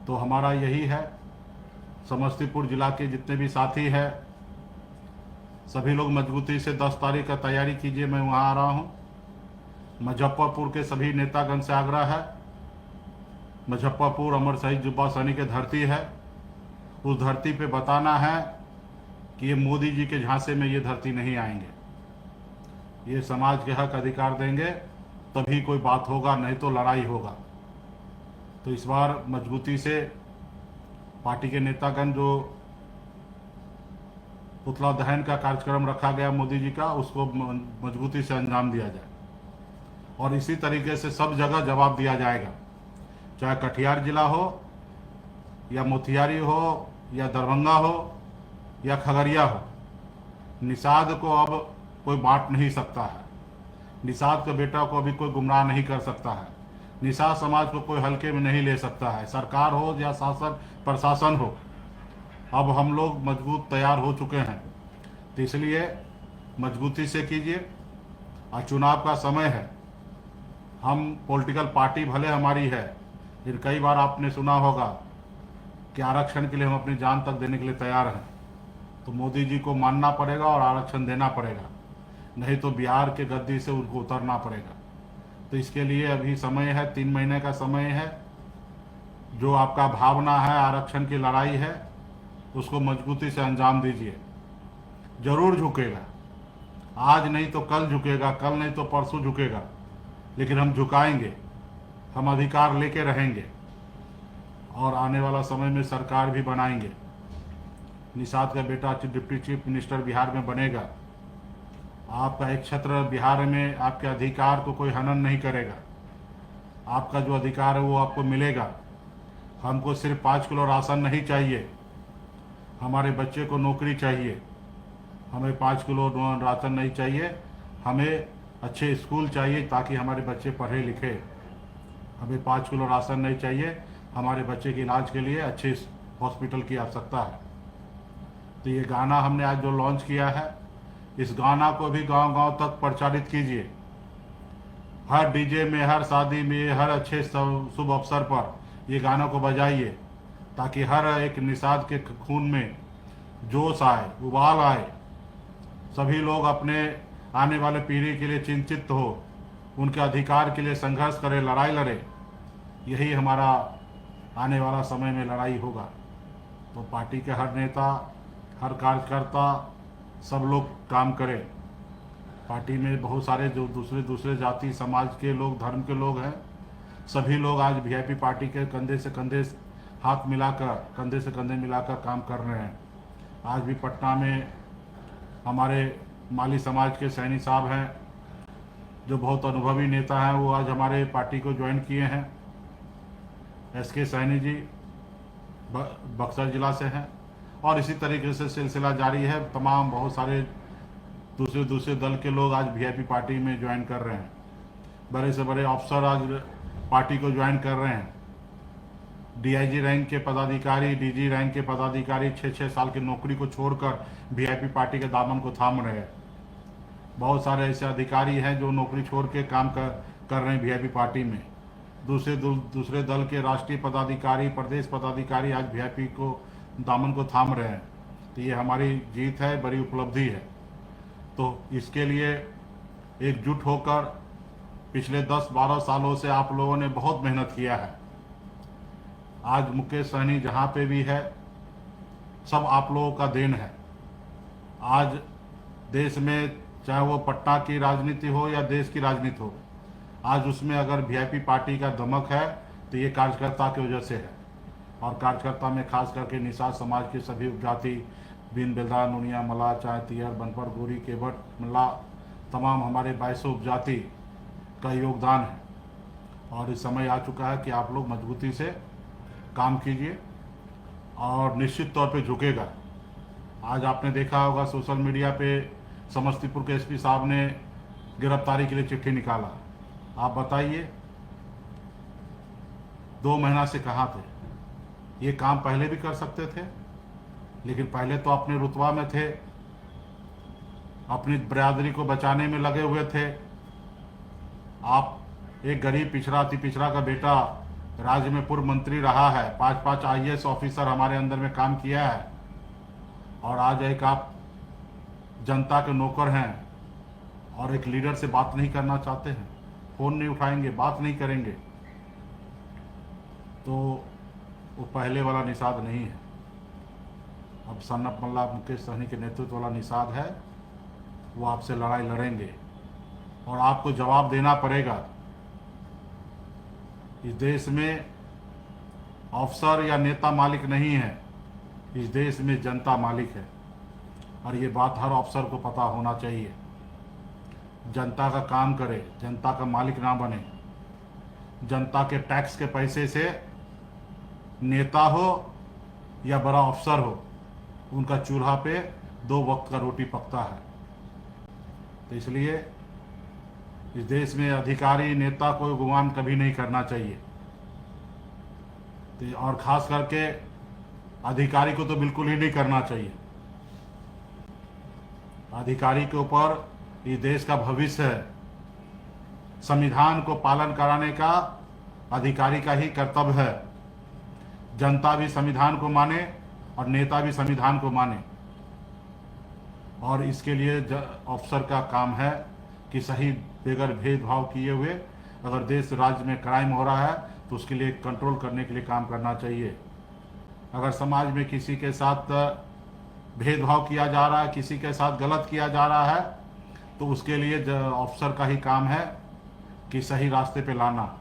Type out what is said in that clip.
तो हमारा यही है, समस्तीपुर जिला के जितने भी साथी हैं सभी लोग मजबूती से 10 तारीख का तैयारी कीजिए। मैं वहाँ आ रहा हूँ। मुजफ्फरपुर के सभी नेतागण से आग्रह है, मुजफ्फरपुर अमर शहीद जुब्बा सैनिक की धरती है। उस धरती पे बताना है कि ये मोदी जी के झांसे में ये धरती नहीं आएंगे। ये समाज के हक अधिकार देंगे तभी कोई बात होगा, नहीं तो लड़ाई होगा। तो इस बार मजबूती से पार्टी के नेतागण जो पुतला दहन का कार्यक्रम रखा गया मोदी जी का, उसको मजबूती से अंजाम दिया जाए और इसी तरीके से सब जगह जवाब दिया जाएगा, चाहे कटिहार जिला हो या मोतिहारी हो या दरभंगा हो या खगड़िया हो। निषाद को अब कोई बांट नहीं सकता है, निषाद के बेटा को अभी कोई गुमराह नहीं कर सकता है, निषाद समाज को कोई हल्के में नहीं ले सकता है। सरकार हो या शासन प्रशासन हो, अब हम लोग मजबूत तैयार हो चुके हैं। तो इसलिए मजबूती से कीजिए। और चुनाव का समय है, हम पॉलिटिकल पार्टी भले हमारी है, लेकिन कई बार आपने सुना होगा कि आरक्षण के लिए हम अपनी जान तक देने के लिए तैयार हैं। तो मोदी जी को मानना पड़ेगा और आरक्षण देना पड़ेगा, नहीं तो बिहार के गद्दी से उनको उतरना पड़ेगा। तो इसके लिए अभी समय है, 3 महीने का समय है। जो आपका भावना है, आरक्षण की लड़ाई है, उसको मजबूती से अंजाम दीजिए। जरूर झुकेगा, आज नहीं तो कल झुकेगा, कल नहीं तो परसों झुकेगा, लेकिन हम झुकाएंगे, हम अधिकार लेके रहेंगे और आने वाला समय में सरकार भी बनाएंगे। निषाद का बेटा डिप्टी चीफ मिनिस्टर बिहार में बनेगा। आपका एक क्षेत्र बिहार में आपके अधिकार को कोई हनन नहीं करेगा, आपका जो अधिकार है वो आपको मिलेगा। हमको सिर्फ 5 किलो राशन नहीं चाहिए, हमारे बच्चे को नौकरी चाहिए। हमें 5 किलो राशन नहीं चाहिए, हमें अच्छे स्कूल चाहिए ताकि हमारे बच्चे पढ़े लिखे। हमें 5 किलो राशन नहीं चाहिए, हमारे बच्चे के इलाज के लिए अच्छे हॉस्पिटल की आवश्यकता है। तो ये गाना हमने आज जो लॉन्च किया है, इस गाना को भी गांव-गांव तक प्रचारित कीजिए। हर डीजे में, हर शादी में, हर अच्छे शुभ अवसर पर ये गाना को बजाइए, ताकि हर एक निषाद के खून में जोश आए, उबाल आए। सभी लोग अपने आने वाले पीढ़ी के लिए चिंतित हो, उनके अधिकार के लिए संघर्ष करें, लड़ाई लड़े। यही हमारा आने वाला समय में लड़ाई होगा। तो पार्टी के हर नेता, हर कार्यकर्ता, सब लोग काम करें। पार्टी में बहुत सारे जो दूसरे जाति समाज के लोग, धर्म के लोग हैं, सभी लोग आज वीआईपी पार्टी के कंधे से कंधे हाथ मिलाकर, कंधे से कंधे मिलाकर काम कर रहे हैं। आज भी पटना में हमारे माली समाज के सैनी साहब हैं, जो बहुत अनुभवी नेता हैं, वो आज हमारे पार्टी को ज्वाइन किए हैं। एसके सैनी जी बक्सर जिला से हैं और इसी तरीके से सिलसिला जारी है। तमाम बहुत सारे दूसरे दल के लोग आज वीआईपी पार्टी में ज्वाइन कर रहे हैं। बड़े से बड़े अफसर आज पार्टी को ज्वाइन कर रहे हैं। डीआईजी रैंक के पदाधिकारी, डीजी रैंक के पदाधिकारी 6-6 साल की नौकरी को छोड़कर वीआईपी पार्टी के दामन को थाम रहे हैं। बहुत सारे ऐसे अधिकारी हैं जो नौकरी छोड़ के काम कर रहे हैं वीआईपी पार्टी में। दूसरे दल के राष्ट्रीय पदाधिकारी, प्रदेश पदाधिकारी आज वीआईपी को दामन को थाम रहे हैं। तो ये हमारी जीत है, बड़ी उपलब्धि है। तो इसके लिए एकजुट होकर पिछले 10-12 सालों से आप लोगों ने बहुत मेहनत किया है। आज मुकेश सहनी जहाँ पे भी है, सब आप लोगों का देन है। आज देश में चाहे वो पटना की राजनीति हो या देश की राजनीति हो, आज उसमें अगर वीआईपी पार्टी का दमक है तो ये कार्यकर्ता की वजह से है। और कार्यकर्ता में खास करके निषाद समाज के सभी उपजाति, बिन बेलदा, नुनिया, मला, चाहे तियर, बनपर, गोरी, केवट, मल्ला, तमाम हमारे 22 उपजाति का योगदान है। और इस समय आ चुका है कि आप लोग मजबूती से काम कीजिए और निश्चित तौर पे झुकेगा। आज आपने देखा होगा सोशल मीडिया पे समस्तीपुर के एसपी साहब ने गिरफ्तारी के लिए चिट्ठी निकाला। आप बताइए, 2 महीना से कहाँ थे? ये काम पहले भी कर सकते थे, लेकिन पहले तो अपने रुतबा में थे, अपनी बरादरी को बचाने में लगे हुए थे। आप एक गरीब पिछड़ा, अति पिछड़ा का बेटा राज्य में पूर्व मंत्री रहा है, 5-5 IAS ऑफिसर हमारे अंदर में काम किया है, और आज एक आप जनता के नौकर हैं और एक लीडर से बात नहीं करना चाहते हैं, फ़ोन नहीं उठाएंगे, बात नहीं करेंगे, तो वो पहले वाला निषाद नहीं है। अब सन्नप मल्ला मुकेश सहनी के नेतृत्व वाला निषाद है, वो आपसे लड़ाई लड़ेंगे और आपको जवाब देना पड़ेगा। इस देश में अफसर या नेता मालिक नहीं है, इस देश में जनता मालिक है, और ये बात हर अफसर को पता होना चाहिए। जनता का काम करे, जनता का मालिक ना बने। जनता के टैक्स के पैसे से नेता हो या बड़ा अफसर हो, उनका चूल्हा पे 2 वक्त का रोटी पकता है। तो इसलिए इस देश में अधिकारी नेता को गुमान कभी नहीं करना चाहिए। तो और खास करके अधिकारी को तो बिल्कुल ही नहीं करना चाहिए। अधिकारी के ऊपर इस देश का भविष्य है। संविधान को पालन कराने का अधिकारी का ही कर्तव्य है। जनता भी संविधान को माने और नेता भी संविधान को माने, और इसके लिए अफसर का काम है कि सही बगैर भेदभाव किए हुए अगर देश राज्य में क्राइम हो रहा है तो उसके लिए कंट्रोल करने के लिए काम करना चाहिए। अगर समाज में किसी के साथ भेदभाव किया जा रहा है, किसी के साथ गलत किया जा रहा है, तो उसके लिए अफसर का ही काम है कि सही रास्ते पे लाना।